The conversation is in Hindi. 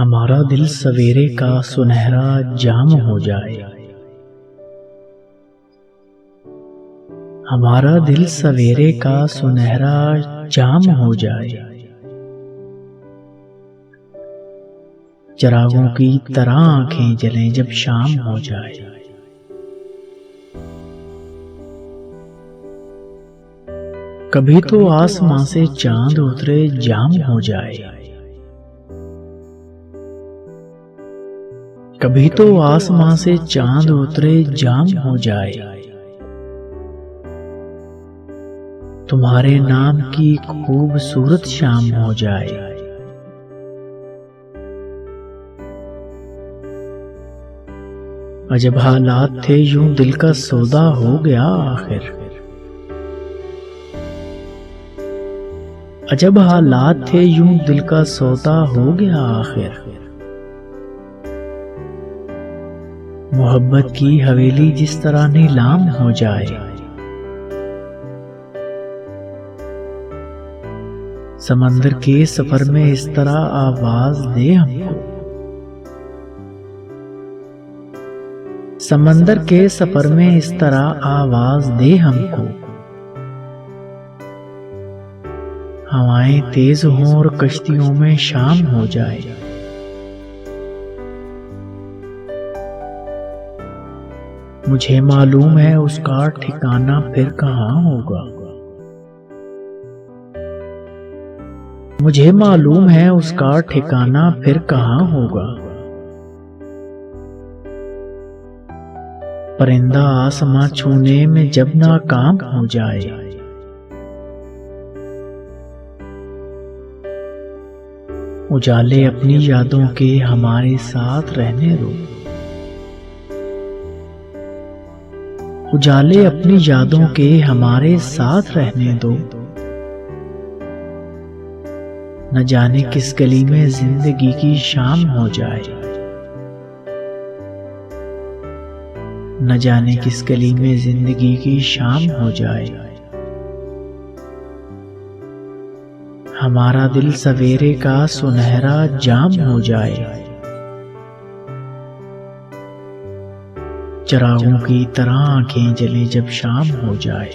हमारा दिल सवेरे का सुनहरा जाम हो जाए। हमारा दिल सवेरे का सुनहरा जाम हो जाए। चिरागों की तरह आंखें जलें जब शाम हो जाए। कभी तो आसमां से चांद उतरे जाम हो जाए। कभी तो आसमां से चांद उतरे जाम हो जाए। तुम्हारे नाम की खूबसूरत शाम हो जाए। अजब हालात थे यूं दिल का सौदा हो गया आखिर। अजब हालात थे यूं दिल का सौदा हो गया आखिर। मोहब्बत की हवेली जिस तरह नीलाम हो जाए। समंदर के सफर में इस तरह आवाज दे हमको। समंदर के सफर में इस तरह आवाज दे हमको। हवाएं तेज हों और कश्तियों में शाम हो जाए। मुझे मालूम है उसका ठिकाना फिर कहाँ होगा। मुझे मालूम है उसका ठिकाना फिर कहाँ होगा। परिंदा आसमां छूने में जब नाकाम हो जाए। उजाले अपनी यादों के हमारे साथ रहने दो। उजाले अपनी यादों के हमारे साथ रहने दो। न जाने किस गली में जिंदगी की शाम हो जाए। न जाने किस गली में जिंदगी की शाम हो जाए। हमारा दिल सवेरे का सुनहरा जाम हो जाए। चिरागों की तरह आंखें जलें जब शाम हो जाए।